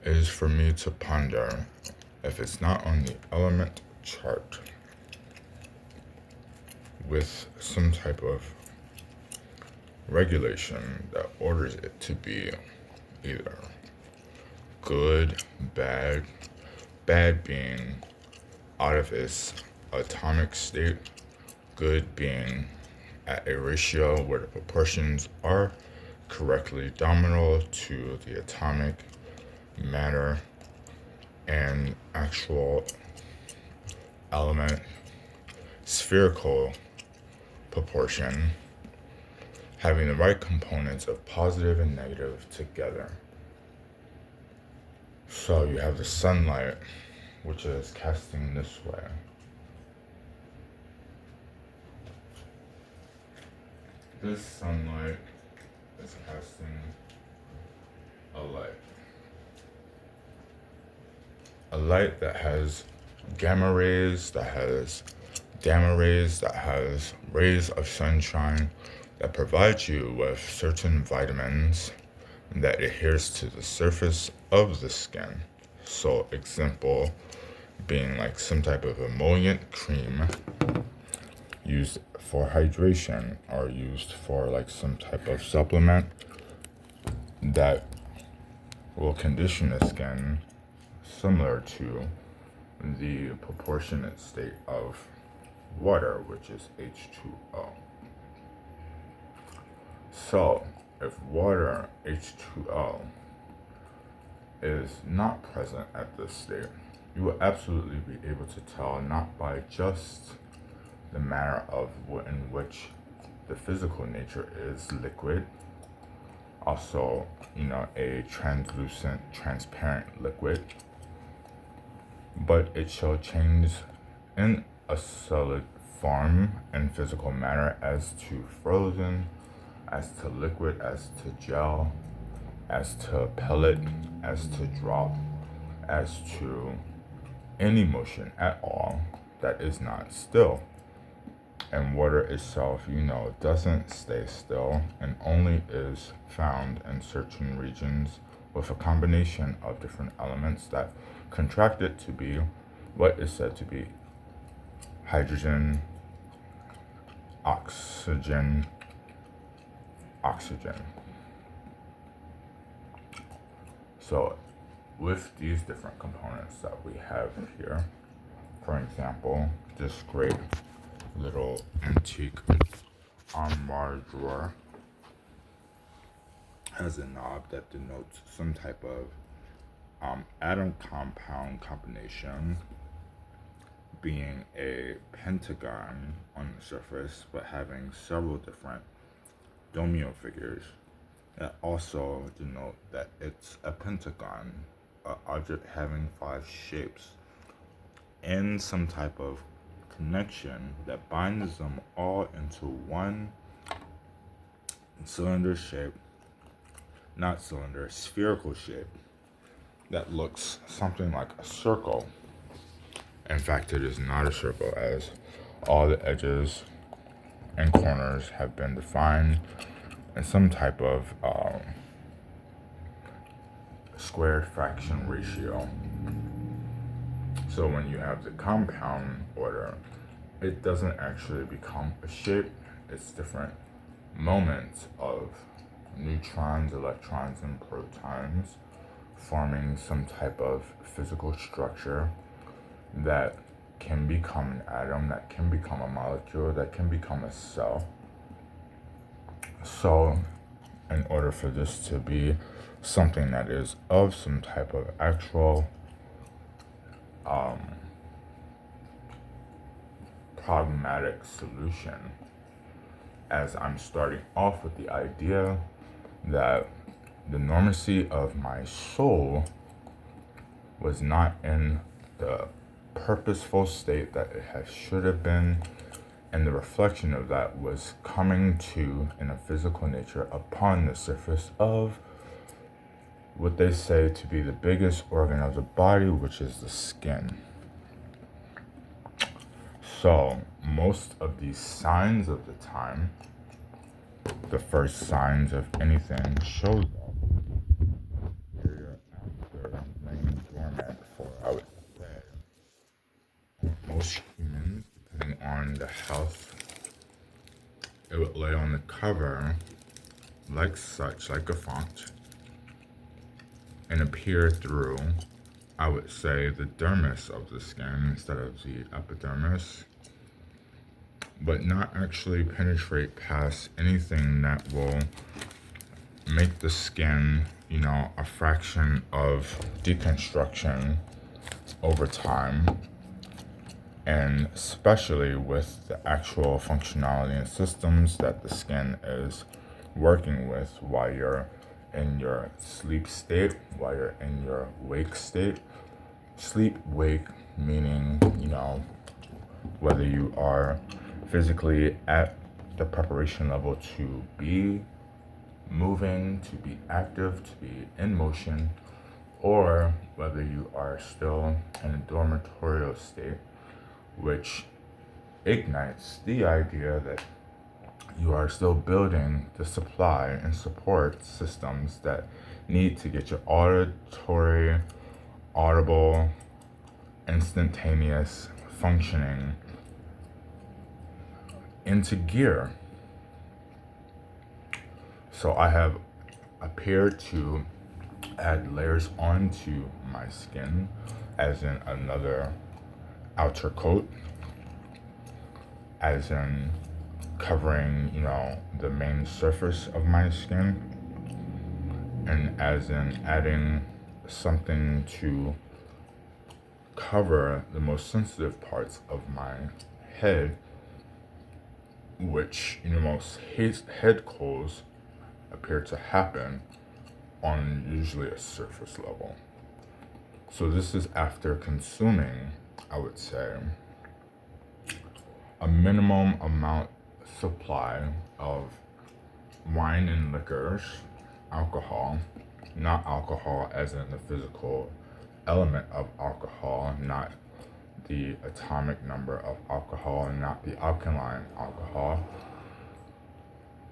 is for me to ponder if it's not on the element chart with some type of regulation that orders it to be either good, bad, bad being out of its atomic state, good being at a ratio where the proportions are correctly dominal to the atomic matter and actual element spherical proportion, having the right components of positive and negative together. So you have the sunlight, which is casting this way. This sunlight is casting a light. A light that has gamma rays, that has rays of sunshine, that provides you with certain vitamins that adheres to the surface of the skin. So example being like some type of emollient cream used for hydration or used for like some type of supplement that will condition the skin similar to the proportionate state of water, which is H2O. So if water, H2O, is not present at this state, you will absolutely be able to tell not by just the manner of in which the physical nature is liquid, also, a translucent, transparent liquid, but it shall change in a solid form and physical matter as to frozen, as to liquid, as to gel, as to pellet, as to drop, as to any motion at all that is not still. And water itself, doesn't stay still and only is found in certain regions with a combination of different elements that contract it to be what is said to be hydrogen, oxygen. So with these different components that we have here, for example, this great little antique armoire drawer has a knob that denotes some type of atom compound combination, being a pentagon on the surface but having several different domino figures that also denote that it's a pentagon, an object having 5 shapes and some type of connection that binds them all into one spherical shape that looks something like a circle. In fact, it is not a circle, as all the edges and corners have been defined in some type of squared fraction ratio. So when you have the compound order, it doesn't actually become a shape. It's different moments of neutrons, electrons, and protons forming some type of physical structure that can become an atom, that can become a molecule, that can become a cell. So in order for this to be something that is of some type of actual problematic solution, as I'm starting off with the idea that the normacy of my soul was not in the purposeful state that it should have been, and the reflection of that was coming to in a physical nature upon the surface of what they say to be the biggest organ of the body, which is the skin. So most of these signs of the time, the first signs of anything, shows up period after most humans, depending on the house, it would lay on the cover like such, like a font, and appear through, I would say, the dermis of the skin instead of the epidermis, but not actually penetrate past anything that will make the skin, a fraction of deconstruction over time, and especially with the actual functionality and systems that the skin is working with while you're in your sleep state, while you're in your wake state. Sleep, wake, meaning, whether you are physically at the preparation level to be moving, to be active, to be in motion, or whether you are still in a dormitorial state, which ignites the idea that you are still building the supply and support systems that need to get your auditory, audible, instantaneous functioning into gear. So I have appeared to add layers onto my skin, as in another outer coat, as in covering, the main surface of my skin, and as in adding something to cover the most sensitive parts of my head, which, most head colds appear to happen on usually a surface level. So this is after consuming, I would say, a minimum amount supply of wine and liquors, alcohol, not alcohol as in the physical element of alcohol, not the atomic number of alcohol, not the alkaline alcohol,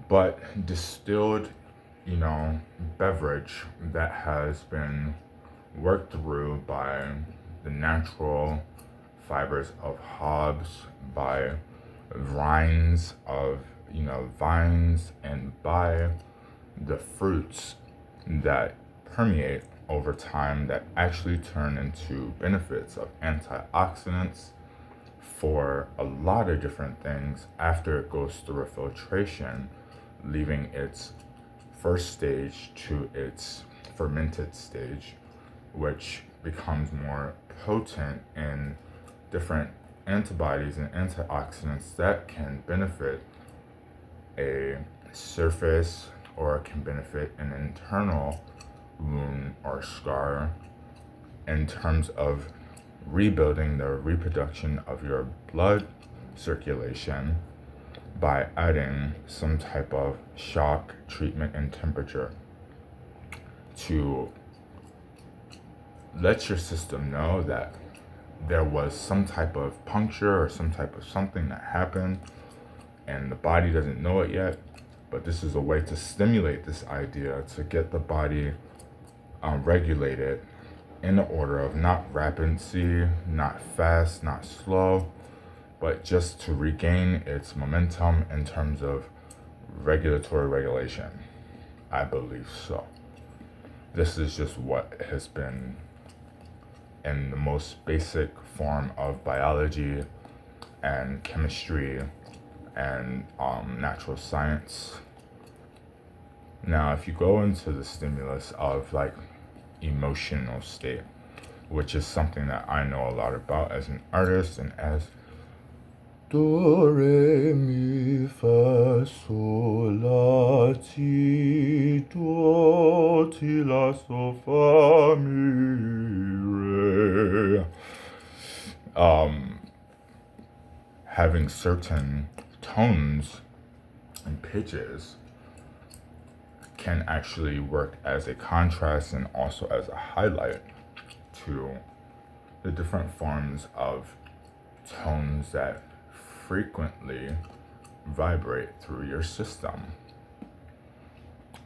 but distilled, beverage that has been worked through by the natural fibers of hops, by rinds of, vines, and by the fruits that permeate over time that actually turn into benefits of antioxidants for a lot of different things after it goes through a filtration, leaving its first stage to its fermented stage, which becomes more potent in different antibodies and antioxidants that can benefit a surface or can benefit an internal wound or scar in terms of rebuilding the reproduction of your blood circulation by adding some type of shock treatment and temperature to let your system know that there was some type of puncture or some type of something that happened and the body doesn't know it yet, but this is a way to stimulate this idea to get the body regulated in the order of not rapidancy, not fast, not slow, but just to regain its momentum in terms of regulatory regulation. I believe so. This is just what has been in the most basic form of biology and chemistry and natural science. Now, if you go into the stimulus of like emotional state, which is something that I know a lot about as an artist and as do, re, mi, fa, sol, la, ti, do, ti, la, so, fa, mi, re. Having certain tones and pitches can actually work as a contrast and also as a highlight to the different forms of tones that frequently vibrate through your system.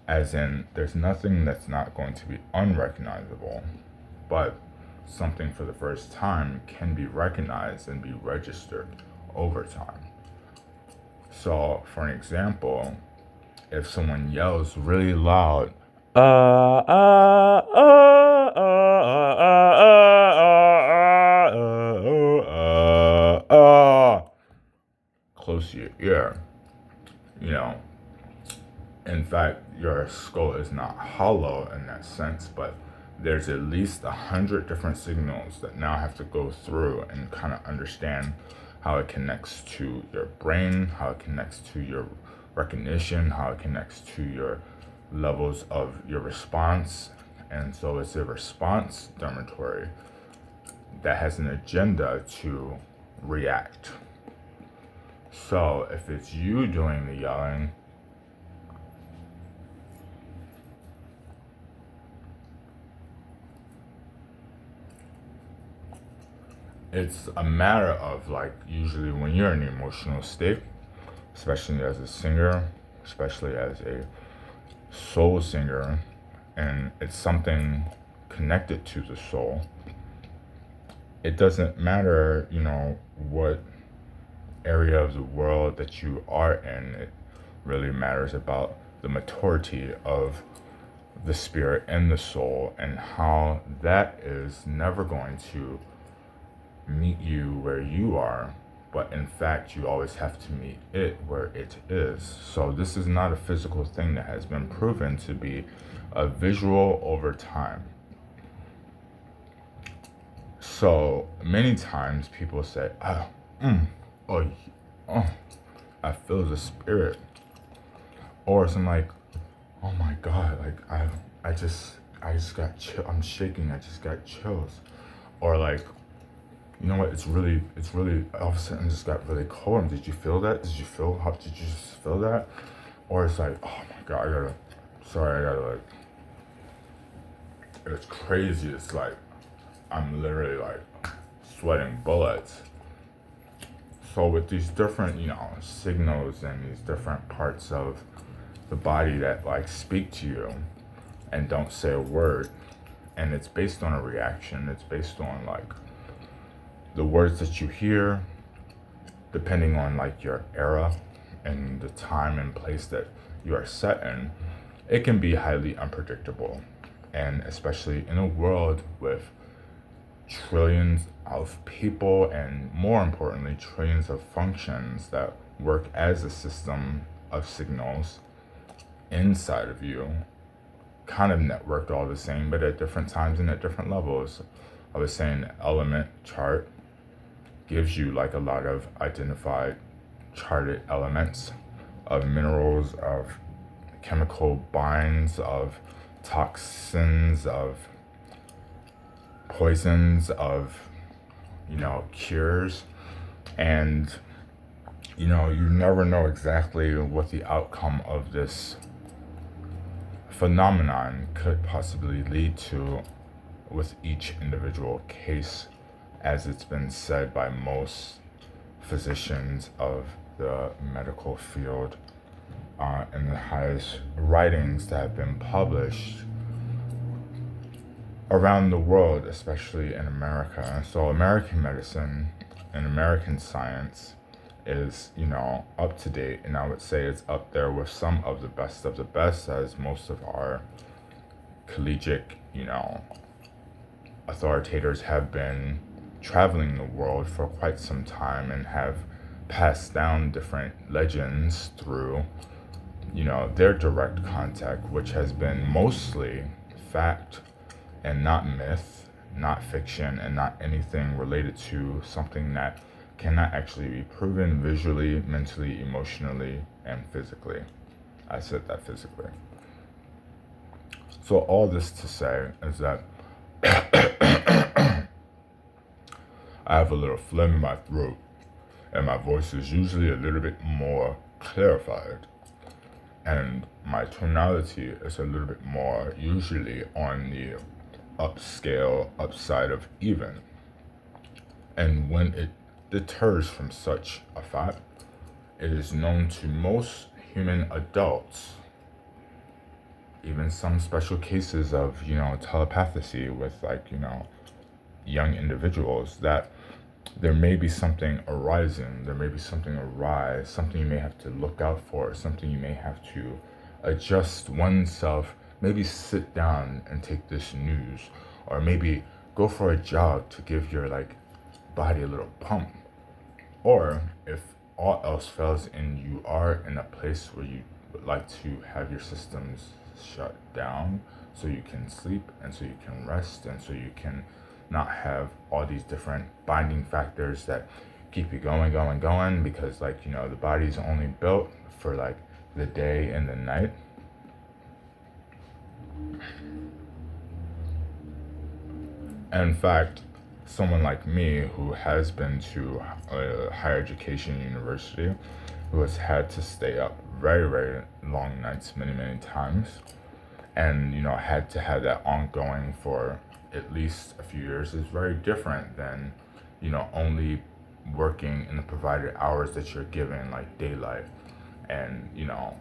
As in, there's nothing that's not going to be unrecognizable, but something for the first time can be recognized and be registered over time. So, for an example, if someone yells really loud, close to your ear, you know, in fact, your skull is not hollow in that sense, but there's at least 100 different signals that now have to go through and kind of understand how it connects to your brain, how it connects to your recognition, how it connects to your levels of your response. And so it's a response dormitory that has an agenda to react. So if it's you doing the yelling, it's a matter of, like, usually when you're in an emotional state, especially as a singer, especially as a soul singer, and it's something connected to the soul, it doesn't matter, what area of the world that you are in. It really matters about the maturity of the spirit and the soul, and how that is never going to meet you where you are, but in fact you always have to meet it where it is. So this is not a physical thing that has been proven to be a visual over time. So many times people say, I feel the spirit, or something like, oh my god, like I just got I'm shaking, I just got chills, or like, you know what, it's really all of a sudden it just got really cold. Did you feel that? Did you just feel that? Or it's like, oh my god, I gotta like, it's crazy. It's like I'm literally like sweating bullets. So with these different, signals and these different parts of the body that like speak to you and don't say a word, and it's based on a reaction. It's based on like the words that you hear, depending on like your era and the time and place that you are set in. It can be highly unpredictable, and especially in a world with trillions of people, and more importantly, trillions of functions that work as a system of signals inside of you, kind of networked all the same, but at different times and at different levels. I was saying the element chart gives you like a lot of identified charted elements of minerals, of chemical binds, of toxins, of poisons, of cures, and you never know exactly what the outcome of this phenomenon could possibly lead to with each individual case, as it's been said by most physicians of the medical field in the highest writings that have been published around the world, especially in America. So American medicine and American science is, up to date, and I would say it's up there with some of the best, as most of our collegiate, authoritators have been traveling the world for quite some time and have passed down different legends through, their direct contact, which has been mostly fact and not myth, not fiction, and not anything related to something that cannot actually be proven visually, mentally, emotionally, and physically. I said that physically. So all this to say is that I have a little phlegm in my throat, and my voice is usually a little bit more clarified, and my tonality is a little bit more usually on the upside of even. And when it deters from such a fact, it is known to most human adults, even some special cases of, telepathy with, like, young individuals that there may be something arising, there may be something awry, something you may have to look out for, something you may have to adjust oneself, maybe sit down and take this news, or maybe go for a jog to give your body a little pump. Or if all else fails and you are in a place where you would like to have your systems shut down so you can sleep and so you can rest and so you can not have all these different binding factors that keep you going, because the body's only built for the day and the night. And in fact, someone like me who has been to a higher education university, who has had to stay up very, very long nights many times, and had to have that ongoing for at least a few years, is very different than only working in the provided hours that you're given, like daylight, and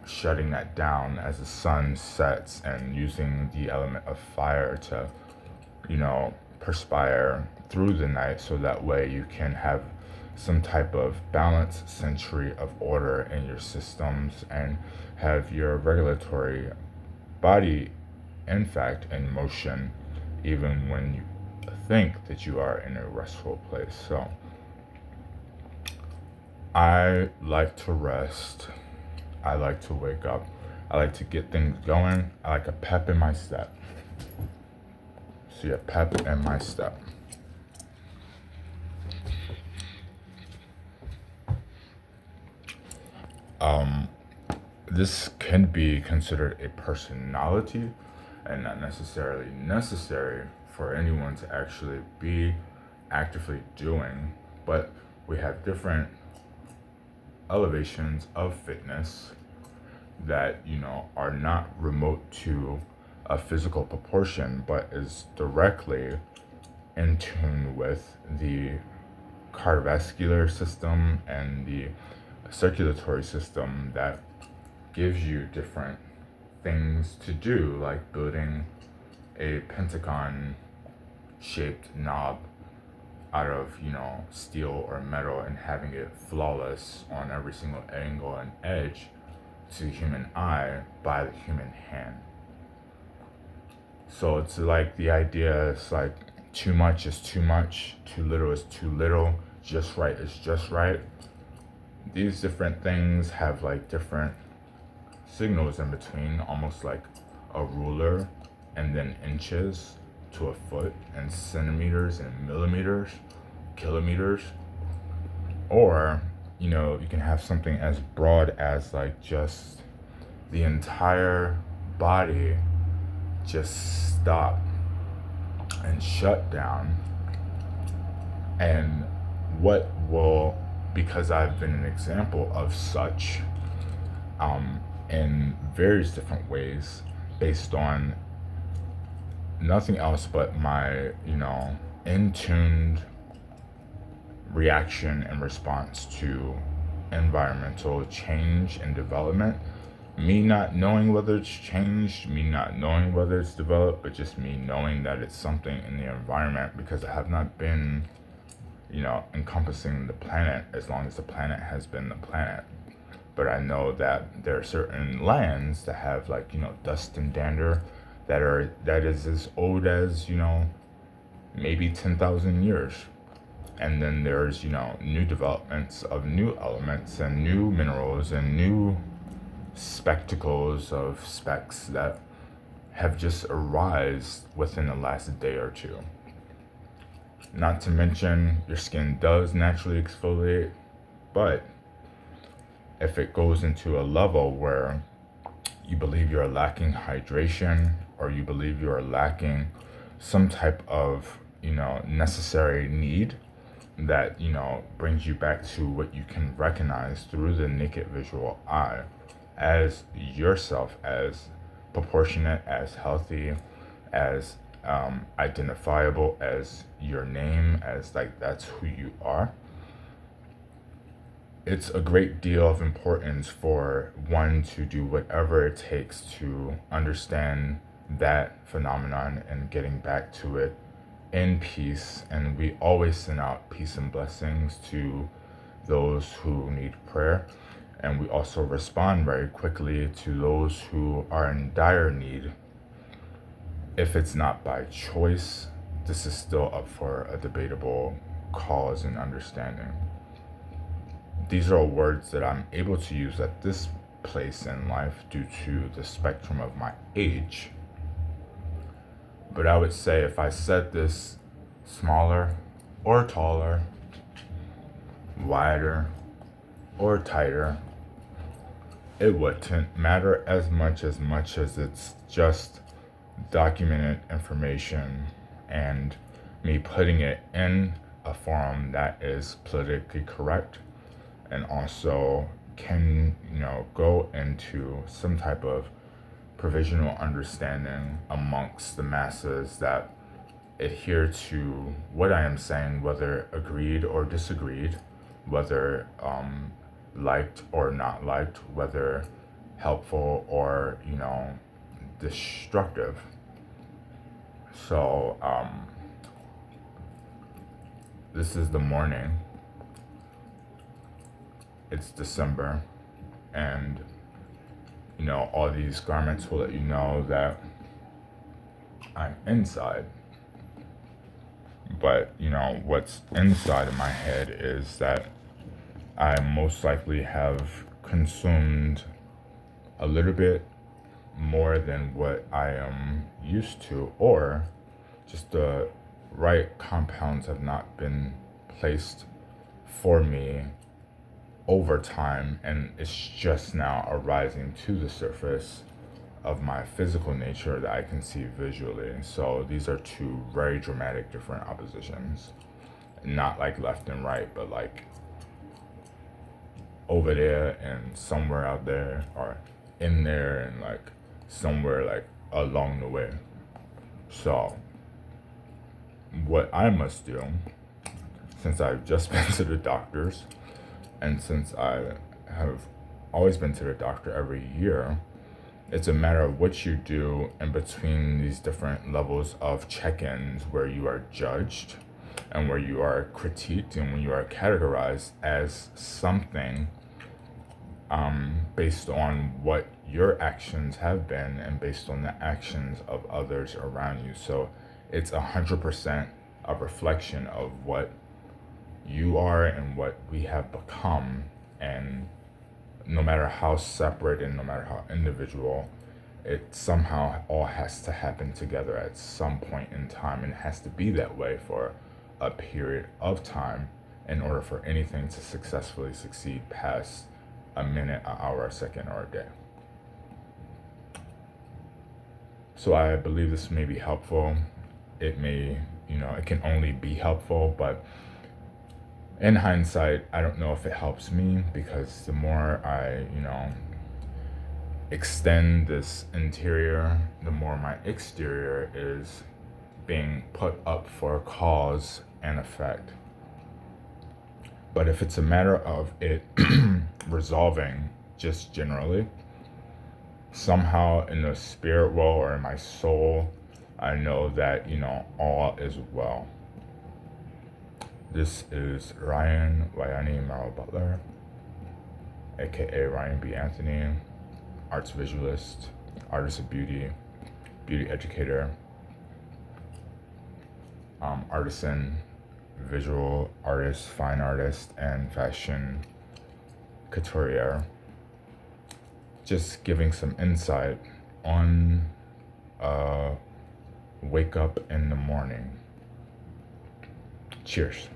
shutting that down as the sun sets, and using the element of fire to perspire through the night, so that way you can have some type of balanced century of order in your systems and have your regulatory body in fact in motion, even when you think that you are in a restful place. So I like to rest, I like to wake up, I like to get things going, I like a pep in my step. See a pep in my step. This can be considered a personality and not necessarily necessary for anyone to actually be actively doing, but we have different elevations of fitness that are not remote to a physical proportion, but is directly in tune with the cardiovascular system and the circulatory system, that gives you different things to do, like building a pentagon shaped knob out of steel or metal and having it flawless on every single angle and edge to the human eye by the human hand. So it's like the idea is like too much is too much, too little is too little, just right is just right. These different things have different signals in between, almost like a ruler, and then inches to a foot, and centimeters and millimeters, kilometers. Or you can have something as broad as just the entire body just stop and shut down. And what will, because I've been an example of such in various different ways, based on nothing else but my in-tuned reaction and response to environmental change and development. Me not knowing whether it's changed, me not knowing whether it's developed, but just me knowing that it's something in the environment, because I have not been encompassing the planet as long as the planet has been the planet. But I know that there are certain lands that have dust and dander that is as old as maybe 10,000 years. And then there's new developments of new elements and new minerals and new spectacles of specks that have just arisen within the last day or two. Not to mention, your skin does naturally exfoliate, but if it goes into a level where you believe you're lacking hydration, or you believe you're lacking some type of necessary need that brings you back to what you can recognize through the naked visual eye as yourself, as proportionate, as healthy, as identifiable as your name, as that's who you are. It's a great deal of importance for one to do whatever it takes to understand that phenomenon and getting back to it in peace, and we always send out peace and blessings to those who need prayer. And we also respond very quickly to those who are in dire need. If it's not by choice, this is still up for a debatable cause and understanding. These are words that I'm able to use at this place in life due to the spectrum of my age. But I would say if I said this smaller or taller, wider or tighter, it wouldn't matter as much as it's just documented information and me putting it in a forum that is politically correct and also can, go into some type of provisional understanding amongst the masses that adhere to what I am saying, whether agreed or disagreed, whether liked or not liked, whether helpful or, destructive. So, this is the morning. It's December, and all these garments will let you know that I'm inside. But, what's inside of my head is that I most likely have consumed a little bit more than what I am used to, or just the right compounds have not been placed for me over time, and it's just now arising to the surface of my physical nature that I can see visually. So these are two very dramatic different oppositions, not like left and right, but like over there and somewhere out there, or in there and like somewhere like along the way. So what I must do, since I've just been to the doctors, and since I have always been to the doctor every year, it's a matter of what you do in between these different levels of check-ins where you are judged and where you are critiqued and when you are categorized as something based on what your actions have been and based on the actions of others around you. So it's 100% a reflection of what you are and what we have become, and no matter how separate and no matter how individual, it somehow all has to happen together at some point in time, and it has to be that way for a period of time in order for anything to successfully succeed past a minute, an hour, a second, or a day. So I believe this may be helpful. It may, it can only be helpful, but in hindsight, I don't know if it helps me, because the more I, extend this interior, the more my exterior is being put up for cause and effect. But if it's a matter of it resolving just generally, somehow in the spirit world or in my soul, I know that, all is well. This is Ryän Wayani Merríll Bútler, aka Ryän B. Anthony, arts visualist, artist of beauty, beauty educator, artisan, visual artist, fine artist, and fashion couturier. Just giving some insight on wake up in the morning. Cheers.